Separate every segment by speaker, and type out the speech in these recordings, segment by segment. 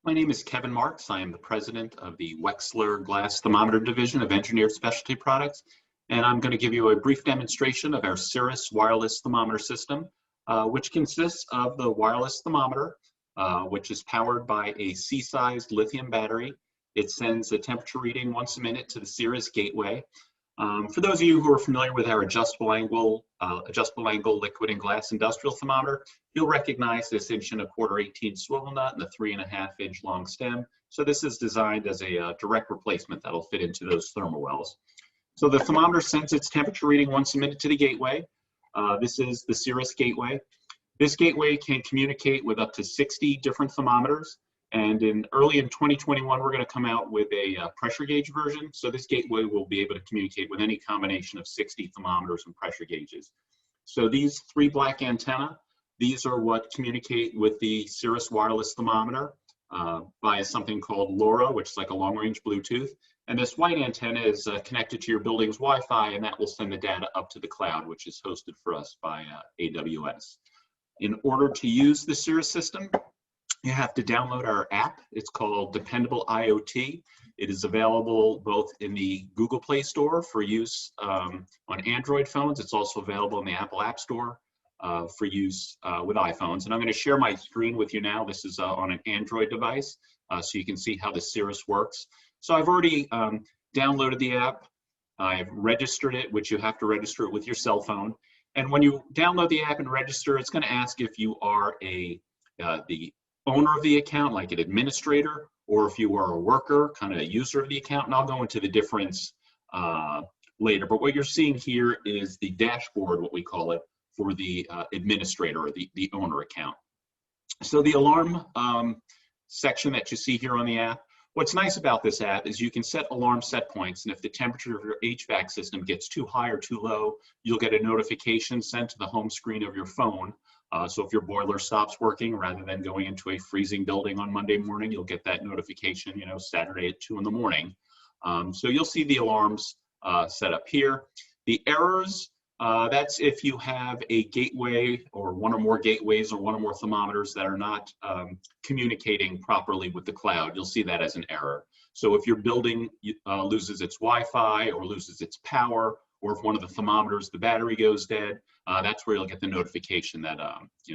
Speaker 1: My name is Kevin Marks. I am the president of the Wexler Glass Thermometer Division of Engineered Specialty Products, and I'm going to give you a brief demonstration of our Cirrus wireless thermometer system, which consists of the wireless thermometer, which is powered by a C-sized lithium battery. It sends a temperature reading once a minute to the Cirrus gateway. For those of you who are familiar with our adjustable angle liquid and glass industrial thermometer, you'll recognize this 1¼ 18 swivel nut and the 3½ inch long stem. So this is designed as a direct replacement that'll fit into those thermal wells. So the thermometer sends its temperature reading once a minute to the gateway. This is the Cirrus gateway. This gateway can communicate with up to 60 different thermometers. And early in 2021, we're going to come out with a pressure gauge version. So this gateway will be able to communicate with any combination of 60 thermometers and pressure gauges. So these 3 black antennae, these are what communicate with the Cirrus wireless thermometer via something called LoRa, which is like a long-range Bluetooth. And this white antenna is connected to your building's Wi-Fi, and that will send the data up to the cloud, which is hosted for us by AWS. In order to use the Cirrus system, you have to download our app. It's called Dependable IoT. It is available both in the Google Play Store for use on Android phones. It's also available in the Apple App Store for use with iPhones. And I'm going to share my screen with you now. This is on an Android device, so you can see how the Cirrus works. So I've already downloaded the app. I've registered it, which you have to register it with your cell phone. And when you download the app and register, it's going to ask if you are the owner of the account, like an administrator, or if you are a worker, kind of a user of the account. And I'll go into the difference later. But what you're seeing here is the dashboard, what we call it, for the administrator or the owner account. So the alarm section that you see here on the app, what's nice about this app is you can set alarm set points, and if the temperature of your HVAC system gets too high or too low, you'll get a notification sent to the home screen of your phone. So if your boiler stops working, rather than going into a freezing building on Monday morning, you'll get that notification, Saturday at 2 in the morning. So you'll see the alarms set up here. The errors, that's if you have a gateway or one or more gateways or one or more thermometers that are not communicating properly with the cloud. You'll see that as an error. So if your building loses its Wi-Fi or loses its power, or if one of the thermometers, the battery goes dead, that's where you'll get the notification that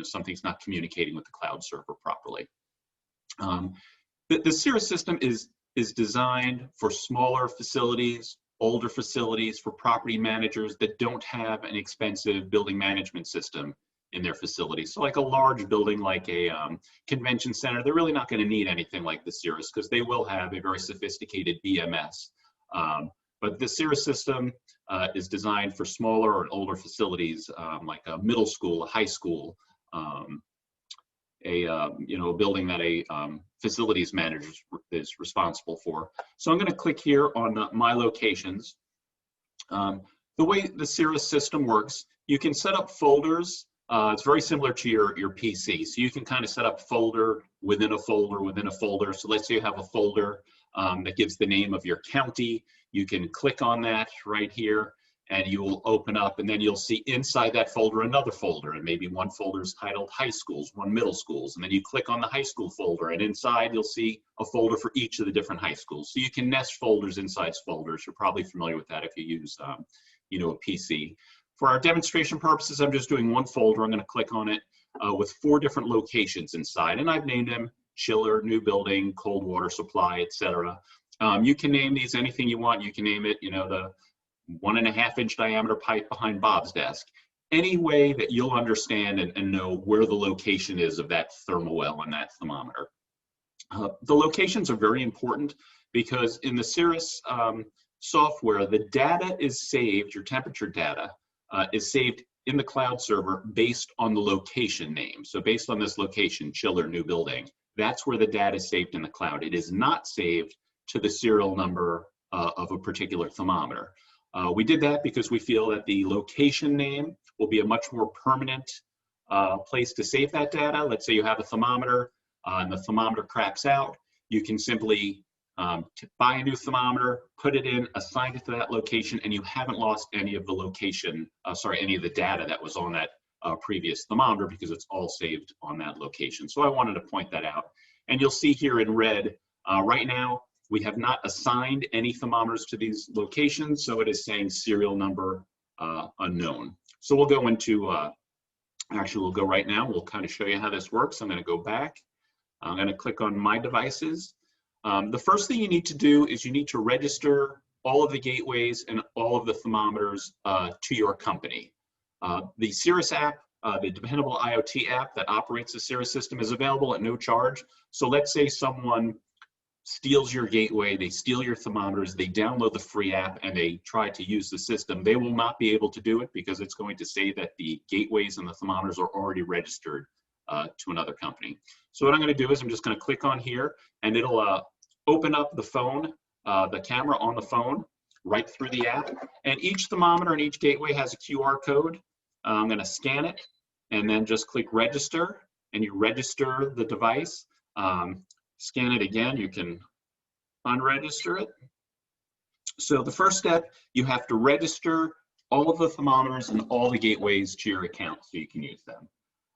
Speaker 1: something's not communicating with the cloud server properly. The Cirrus system is designed for smaller facilities, older facilities, for property managers that don't have an expensive building management system in their facility. So like a large building like a convention center, they're really not going to need anything like the Cirrus because they will have a very sophisticated BMS. But the Cirrus system is designed for smaller or older facilities, like a middle school, a high school, a building that a facilities manager is responsible for. So I'm going to click here on My Locations. The way the Cirrus system works, you can set up folders. It's very similar to your PC. So you can kind of set up folder within a folder within a folder. So let's say you have a folder that gives the name of your county. You can click on that right here, and you will open up, and then you'll see inside that folder another folder, and maybe one folder is titled high schools, one middle schools, and then you click on the high school folder, and inside you'll see a folder for each of the different high schools. So you can nest folders inside folders. You're probably familiar with that if you use a PC. For our demonstration purposes, I'm just doing one folder. I'm going to click on it with 4 different locations inside, and I've named them chiller, new building, cold water supply, etc. You can name these anything you want. You can name it, the 1½ inch diameter pipe behind Bob's desk. Any way that you'll understand and know where the location is of that thermal well and that thermometer. The locations are very important because in the Cirrus software, the data is saved, your temperature data is saved in the cloud server based on the location name. So based on this location, chiller, new building, that's where the data is saved in the cloud. It is not saved to the serial number of a particular thermometer. We did that because we feel that the location name will be a much more permanent place to save that data. Let's say you have a thermometer and the thermometer craps out. You can simply buy a new thermometer, put it in, assign it to that location, and you haven't lost any of the location, any of the data that was on that previous thermometer because it's all saved on that location. So I wanted to point that out. And you'll see here in red, right now, we have not assigned any thermometers to these locations, so it is saying serial number unknown. So we'll go into, actually we'll go right now, we'll kind of show you how this works. I'm gonna go back. I'm gonna click on My Devices. The first thing you need to do is you need to register all of the gateways and all of the thermometers to your company. The Cirrus app, the dependable IoT app that operates the Cirrus system, is available at no charge. So let's say someone steals your gateway, they steal your thermometers, they download the free app and they try to use the system. They will not be able to do it because it's going to say that the gateways and the thermometers are already registered to another company. So what I'm going to do is I'm just going to click on here and it'll open up the phone, the camera on the phone right through the app. And each thermometer and each gateway has a QR code. I'm going to scan it and then just click register, and you register the device. Scan it again, you can unregister it. So the first step, you have to register all of the thermometers and all the gateways to your account so you can use them.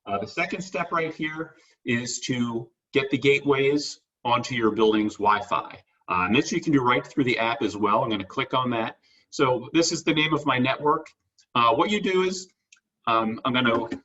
Speaker 1: The second step right here is to get the gateways onto your building's Wi-Fi. And this you can do right through the app as well. I'm going to click on that. So this is the name of my network. What you do is, I'm going to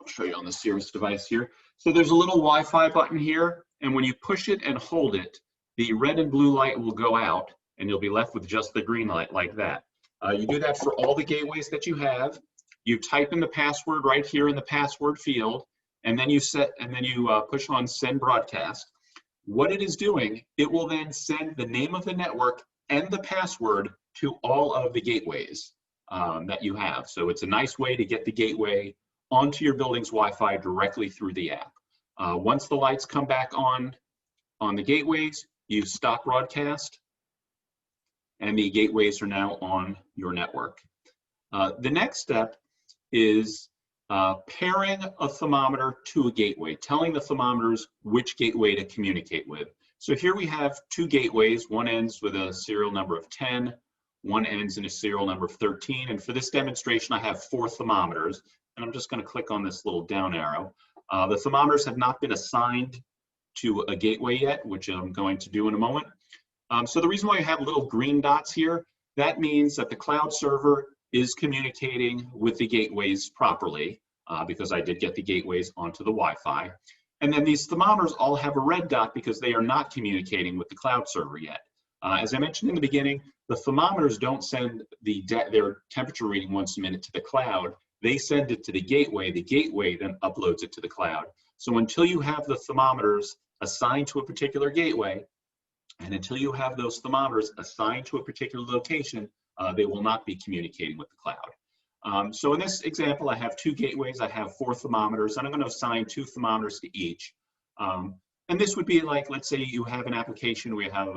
Speaker 1: show you on the Cirrus device here. So there's a little Wi-Fi button here, and when you push it and hold it, the red and blue light will go out, and you'll be left with just the green light like that. You do that for all the gateways that you have. You type in the password right here in the password field, and then you push on Send Broadcast. What it is doing, it will then send the name of the network and the password to all of the gateways that you have. So it's a nice way to get the gateway onto your building's Wi-Fi directly through the app. Once the lights come back on the gateways, you stop broadcast, and the gateways are now on your network. The next step is pairing a thermometer to a gateway, telling the thermometers which gateway to communicate with. So here we have two gateways. One ends with a serial number of 10, one ends in a serial number of 13. And for this demonstration, I have 4 thermometers. And I'm just going to click on this little down arrow. The thermometers have not been assigned to a gateway yet, which I'm going to do in a moment. So the reason why you have little green dots here, that means that the cloud server is communicating with the gateways properly, because I did get the gateways onto the Wi-Fi. And then these thermometers all have a red dot because they are not communicating with the cloud server yet. As I mentioned in the beginning, the thermometers don't send their temperature reading once a minute to the cloud. They send it to the gateway then uploads it to the cloud. So until you have the thermometers assigned to a particular gateway, and until you have those thermometers assigned to a particular location, they will not be communicating with the cloud. So in this example, I have 2 gateways, I have 4 thermometers, and I'm going to assign 2 thermometers to each. And this would be like, let's say you have an application where you have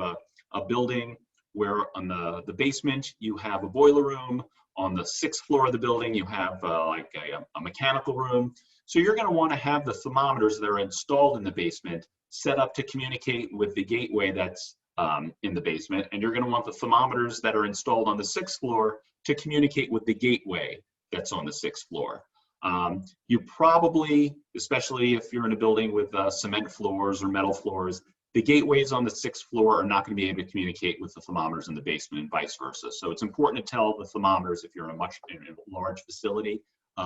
Speaker 1: a building where on the basement you have a boiler room, on the 6th floor of the building you have like a mechanical room. So you're going to want to have the thermometers that are installed in the basement set up to communicate with the gateway that's in the basement, and you're going to want the thermometers that are installed on the 6th floor to communicate with the gateway that's on the 6th floor. You probably, especially if you're in a building with cement floors or metal floors, the gateways on the 6th floor are not going to be able to communicate with the thermometers in the basement and vice versa. So it's important to tell the thermometers, if you're in a large facility,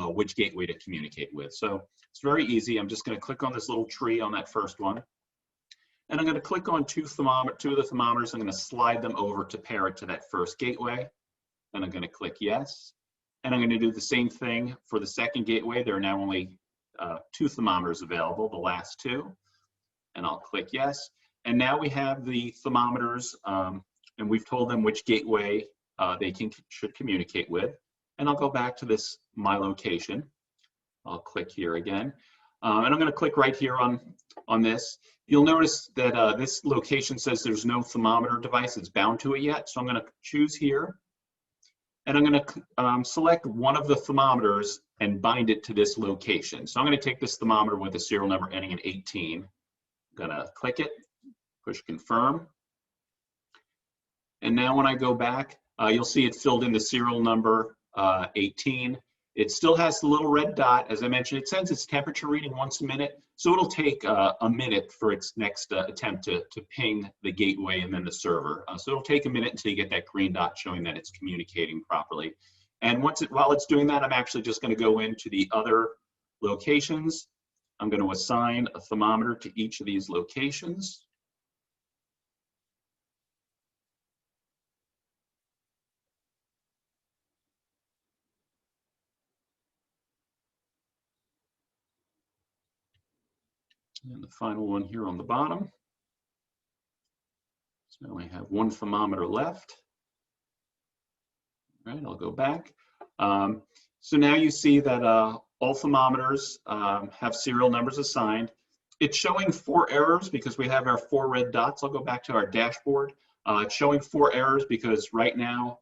Speaker 1: which gateway to communicate with. So it's very easy. I'm just going to click on this little tree on that first one. And I'm going to click on 2 of the thermometers. I'm going to slide them over to pair it to that first gateway. And I'm going to click yes. And I'm going to do the same thing for the second gateway. There are now only 2 thermometers available, the last 2. And I'll click yes. And now we have the thermometers, and we've told them which gateway they should communicate with. And I'll go back to this My Location. I'll click here again. And I'm going to click right here on this. You'll notice that this location says there's no thermometer device that's bound to it yet. So I'm going to choose here. And I'm going to select one of the thermometers and bind it to this location. So I'm going to take this thermometer with a serial number ending in 18. I'm going to click it, push confirm. And now when I go back, you'll see it filled in the serial number 18. It still has the little red dot. As I mentioned, it sends its temperature reading once a minute. So it'll take a minute for its next attempt to ping the gateway and then the server. So it'll take a minute until you get that green dot showing that it's communicating properly. And while it's doing that, I'm actually just going to go into the other locations. I'm going to assign a thermometer to each of these locations. And the final one here on the bottom. So I only have one thermometer left. All right, I'll go back. So now you see that all thermometers have serial numbers assigned. It's showing 4 errors because we have our 4 red dots. I'll go back to our dashboard. It's showing 4 errors because right now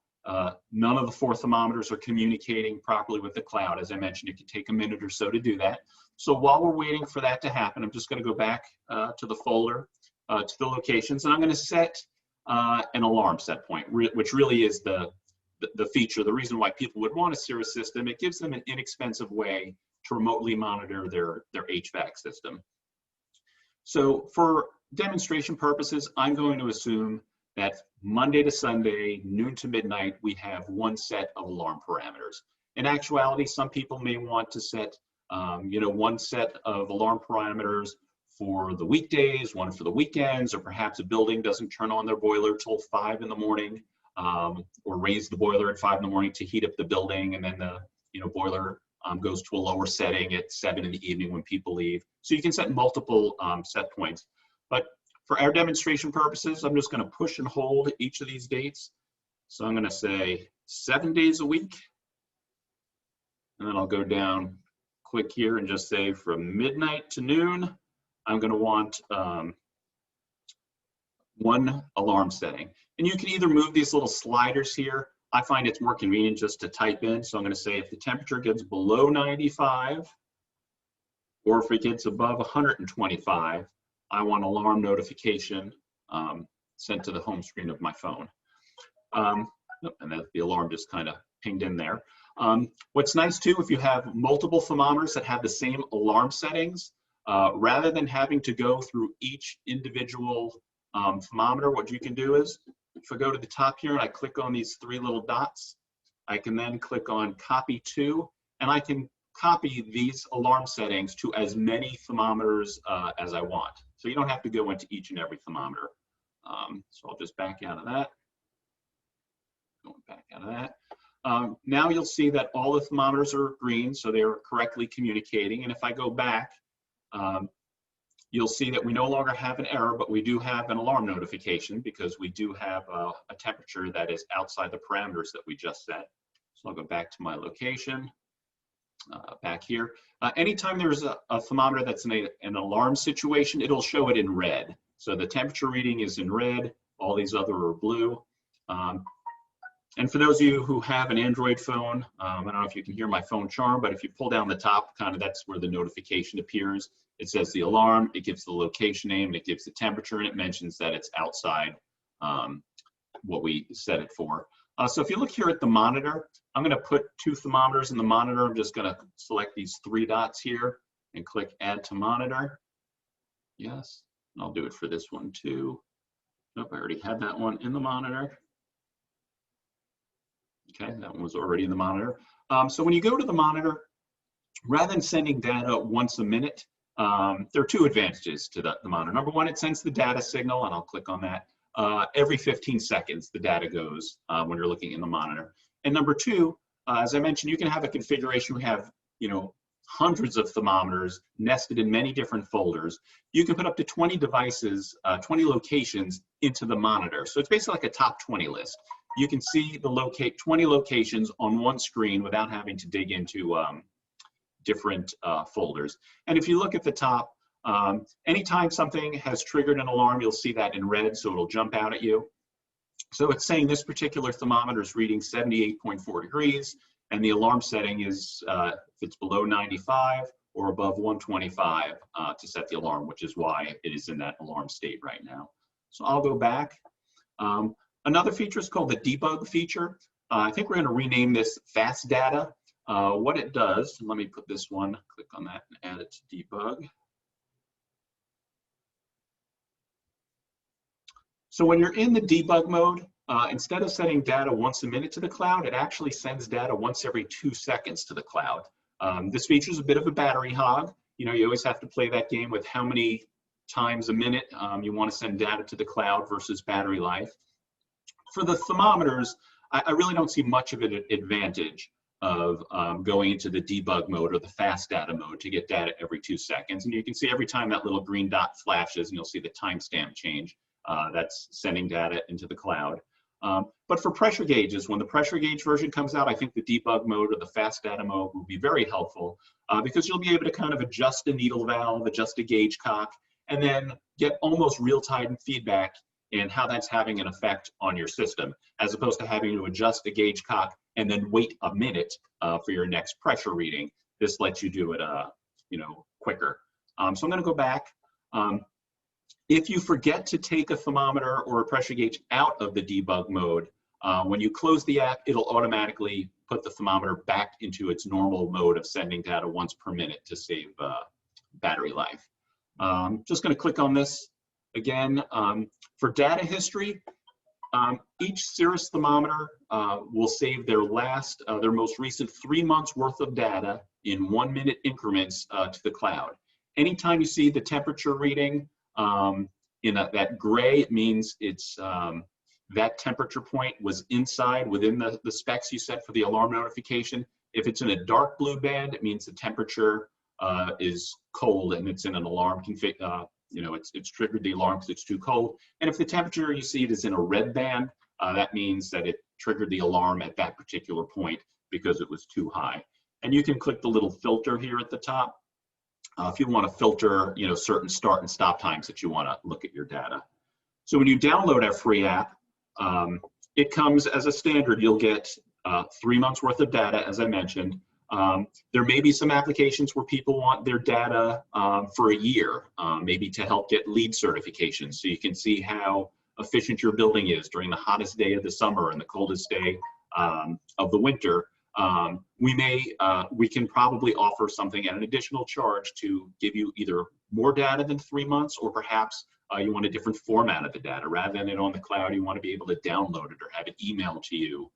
Speaker 1: none of the 4 thermometers are communicating properly with the cloud. As I mentioned, it can take a minute or so to do that. So while we're waiting for that to happen, I'm just going to go back to the folder, to the locations, and I'm going to set an alarm set point, which really is the feature, the reason why people would want a Cirrus system. It gives them an inexpensive way to remotely monitor their HVAC system. So for demonstration purposes, I'm going to assume that Monday to Sunday, noon to midnight, we have one set of alarm parameters. In actuality, some people may want to set one set of alarm parameters for the weekdays, one for the weekends, or perhaps a building doesn't turn on their boiler till 5 in the morning, or raise the boiler at 5 in the morning to heat up the building, and then the boiler goes to a lower setting at 7 in the evening when people leave. So you can set multiple set points. But for our demonstration purposes, I'm just going to push and hold each of these dates. So I'm going to say 7 days a week, and then I'll go down, click here, and just say from midnight to noon, I'm going to want one alarm setting. And you can either move these little sliders here. I find it's more convenient just to type in. So I'm going to say if the temperature gets below 95, or if it gets above 125, I want alarm notification sent to the home screen of my phone. And then the alarm just kind of pinged in there. What's nice too, if you have multiple thermometers that have the same alarm settings, rather than having to go through each individual thermometer, what you can do is, if I go to the top here and I click on these 3 little dots, I can then click on copy to, and I can copy these alarm settings to as many thermometers as I want. So you don't have to go into each and every thermometer. So I'll just back out of that. Going back out of that. Now you'll see that all the thermometers are green, so they're correctly communicating. And if I go back, you'll see that we no longer have an error, but we do have an alarm notification because we do have a temperature that is outside the parameters that we just set. So I'll go back to my location, back here. Anytime there's a thermometer that's in an alarm situation, it'll show it in red. So the temperature reading is in red, all these other are blue. And for those of you who have an Android phone, I don't know if you can hear my phone charm, but if you pull down the top, that's where the notification appears. It says the alarm, it gives the location name, it gives the temperature, and it mentions that it's outside what we set it for. So if you look here at the monitor, I'm going to put 2 thermometers in the monitor. I'm just going to select these 3 dots here and click Add to Monitor. Yes, and I'll do it for this one too. Nope, I already had that one in the monitor. Okay, that one was already in the monitor. So when you go to the monitor, rather than sending data once a minute, there are 2 advantages to the monitor. Number 1, it sends the data signal, and I'll click on that. Every 15 seconds, the data goes when you're looking in the monitor. And number 2, as I mentioned, you can have a configuration. We have, hundreds of thermometers nested in many different folders. You can put up to 20 devices, 20 locations into the monitor. So it's basically like a top 20 list. You can see the 20 locations on one screen without having to dig into different folders. And if you look at the top, anytime something has triggered an alarm, you'll see that in red, so it'll jump out at you. So it's saying this particular thermometer is reading 78.4 degrees, and the alarm setting is if it's below 95 or above 125 to set the alarm, which is why it is in that alarm state right now. So I'll go back. Another feature is called the debug feature. I think we're going to rename this fast data. what it does, let me put this one, click on that and add it to debug. So when you're in the debug mode, instead of sending data once a minute to the cloud, it actually sends data once every 2 seconds to the cloud. This feature is a bit of a battery hog. You know, you always have to play that game with how many times a minute you want to send data to the cloud versus battery life. For the thermometers, I really don't see much of an advantage of going into the debug mode or the fast data mode to get data every 2 seconds. And you can see every time that little green dot flashes, and you'll see the timestamp change. That's sending data into the cloud. But for pressure gauges, when the pressure gauge version comes out, I think the debug mode or the fast data mode will be very helpful because you'll be able to kind of adjust a needle valve, adjust a gauge cock, and then get almost real-time feedback in how that's having an effect on your system, as opposed to having to adjust a gauge cock and then wait a minute for your next pressure reading. This lets you do it, you know, quicker. So I'm going to go back. If you forget to take a thermometer or a pressure gauge out of the debug mode, when you close the app, it'll automatically put the thermometer back into its normal mode of sending data once per minute to save battery life. Just going to click on this again. For data history, each Cirrus thermometer will save their most recent 3 months worth of data in 1 minute increments to the cloud. Anytime you see the temperature reading in that gray, it means it's that temperature point was inside within the specs you set for the alarm notification. If it's in a dark blue band, it means the temperature is cold and it's in an alarm config. You know, it's triggered the alarm because it's too cold. And if the temperature you see it is in a red band, that means that it triggered the alarm at that particular point because it was too high. And you can click the little filter here at the top if you want to filter, you know, certain start and stop times that you want to look at your data. So when you download our free app, it comes as a standard. You'll get 3 months worth of data, as I mentioned. There may be some applications where people want their data for a year, maybe to help get LEED certifications, so you can see how efficient your building is during the hottest day of the summer and the coldest day of the winter. We can probably offer something at an additional charge to give you either more data than 3 months, or perhaps you want a different format of the data. Rather than it on the cloud, you want to be able to download it or have it emailed to you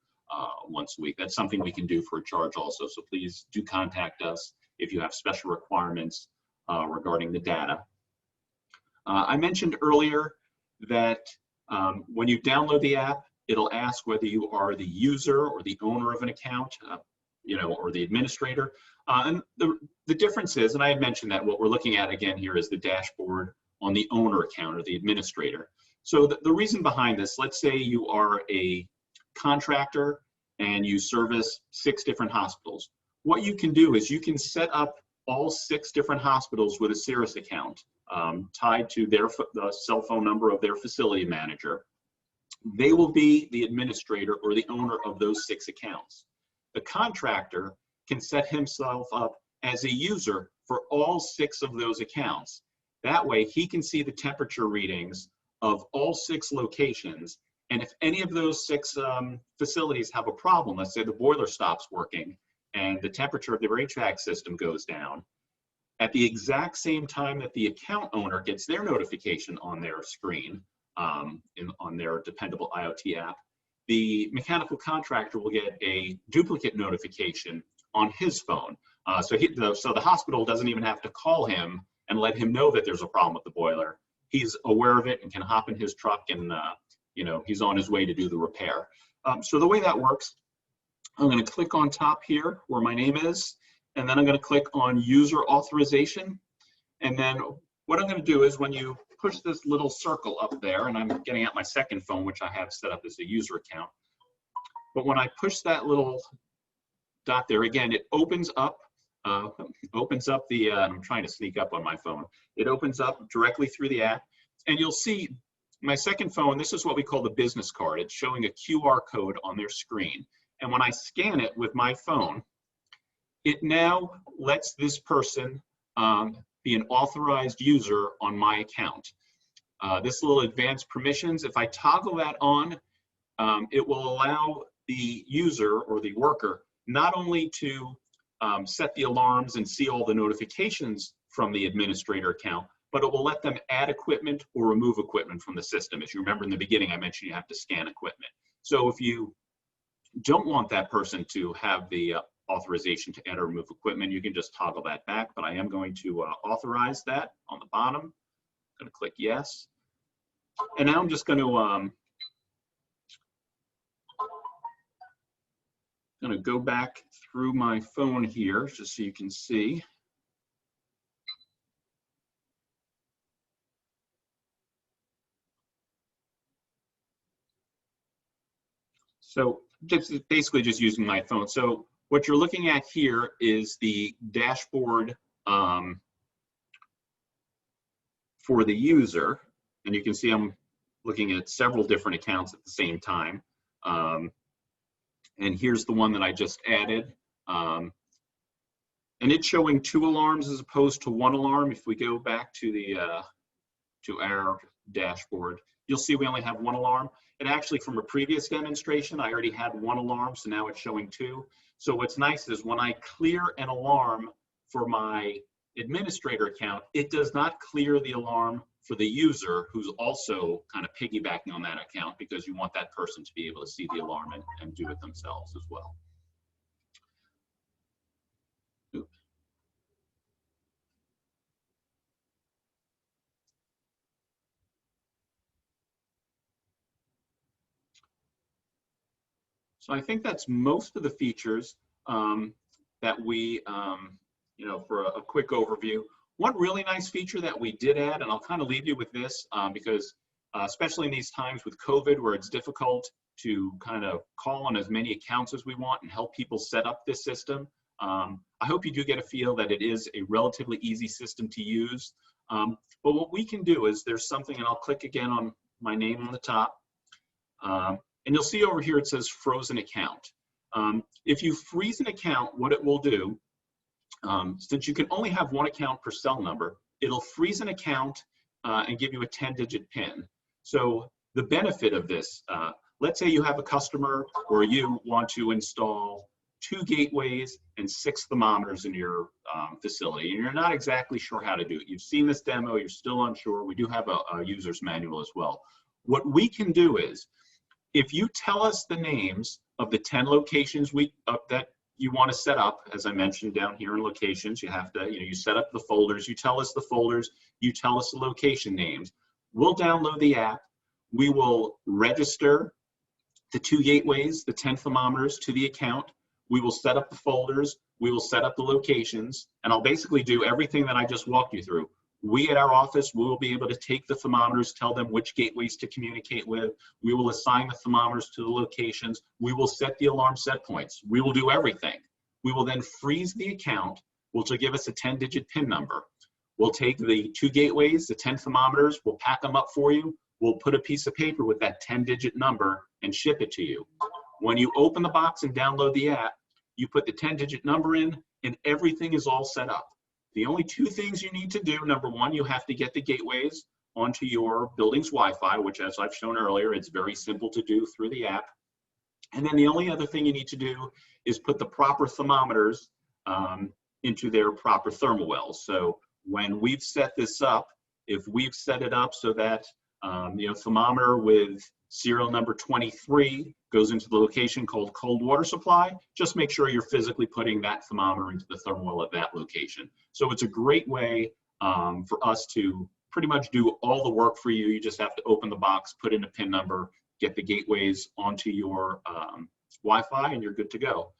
Speaker 1: once a week. That's something we can do for a charge also. So please do contact us if you have special requirements regarding the data. I mentioned earlier that when you download the app, it'll ask whether you are the user or the owner of an account, you know, or the administrator. And the difference is, and I had mentioned that what we're looking at again here is the dashboard on the owner account or the administrator. So the reason behind this, let's say you are a contractor and you service 6 different hospitals. What you can do is you can set up all 6 different hospitals with a Cirrus account tied to the cell phone number of their facility manager. They will be the administrator or the owner of those 6 accounts. The contractor can set himself up as a user for all 6 of those accounts. That way he can see the temperature readings of all 6 locations. And if any of those 6 facilities have a problem, let's say the boiler stops working and the temperature of the HVAC system goes down, at the exact same time that the account owner gets their notification on their screen, on their dependable IoT app, the mechanical contractor will get a duplicate notification on his phone. So the hospital doesn't even have to call him and let him know that there's a problem with the boiler. He's aware of it and can hop in his truck and you know, he's on his way to do the repair. So the way that works, I'm going to click on top here where my name is, and then I'm going to click on user authorization. And then what I'm going to do is when you push this little circle up there, and I'm getting out my second phone, which I have set up as a user account. But when I push that little dot there, again, it opens up the, I'm trying to sneak up on my phone. It opens up directly through the app, and you'll see my second phone, this is what we call the business card. It's showing a QR code on their screen. And when I scan it with my phone, it now lets this person be an authorized user on my account. This little advanced permissions, if I toggle that on, it will allow the user or the worker not only to set the alarms and see all the notifications from the administrator account, but it will let them add equipment or remove equipment from the system. As you remember in the beginning, I mentioned you have to scan equipment. So if you don't want that person to have the authorization to add or remove equipment, you can just toggle that back, but I am going to authorize that on the bottom. I'm going to click yes. And now I'm just going to go back through my phone here just so you can see. So basically just using my phone. So what you're looking at here is the dashboard for the user. And you can see I'm looking at several different accounts at the same time. And here's the one that I just added. And it's showing 2 alarms as opposed to 1 alarm. If we go back to our dashboard, you'll see we only have 1 alarm. And actually from a previous demonstration, I already had 1 alarm, so now it's showing 2. So what's nice is when I clear an alarm for my administrator account, it does not clear the alarm for the user who's also kind of piggybacking on that account, because you want that person to be able to see the alarm and do it themselves as well. Oops. So I think that's most of the features that we, for a quick overview. One really nice feature that we did add, and I'll kind of leave you with this because especially in these times with COVID where it's difficult to kind of call on as many accounts as we want and help people set up this system. I hope you do get a feel that it is a relatively easy system to use. But what we can do is there's something, and I'll click again on my name on the top. And you'll see over here it says frozen account. If you freeze an account, what it will do, since you can only have 1 account per cell number, it'll freeze an account and give you a 10-digit PIN. So the benefit of this, let's say you have a customer where you want to install 2 gateways and 6 thermometers in your facility, and you're not exactly sure how to do it. You've seen this demo, you're still unsure. We do have a user's manual as well. What we can do is, if you tell us the names of the 10 locations that you want to set up, as I mentioned down here in locations, you have to, you set up the folders, you tell us the folders, you tell us the location names. We'll download the app. We will register the 2 gateways, the 10 thermometers to the account. We will set up the folders. We will set up the locations. And I'll basically do everything that I just walked you through. We at our office, we will be able to take the thermometers, tell them which gateways to communicate with. We will assign the thermometers to the locations. We will set the alarm set points. We will do everything. We will then freeze the account, which will give us a 10-digit PIN number. We'll take the 2 gateways, the 10 thermometers, we'll pack them up for you. We'll put a piece of paper with that 10-digit number and ship it to you. When you open the box and download the app, you put the 10-digit number in and everything is all set up. The only 2 things you need to do, number 1, you have to get the gateways onto your building's Wi-Fi, which, as I've shown earlier, it's very simple to do through the app. And then the only other thing you need to do is put the proper thermometers into their proper thermal wells. So when we've set this up, if we've set it up so that thermometer with serial number 23 goes into the location called cold water supply, just make sure you're physically putting that thermometer into the thermal well at that location. So it's a great way for us to pretty much do all the work for you. You just have to open the box, put in a PIN number, get the gateways onto your Wi-Fi, and you're good to go.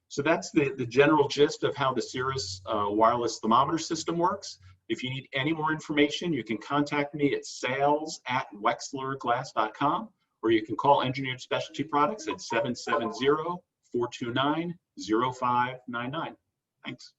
Speaker 1: So that's the general gist of how the Cirrus wireless thermometer system works. If you need any more information, you can contact me at sales@wexlerglass.com, or you can call Engineered Specialty Products at 770-429-0599. Thanks.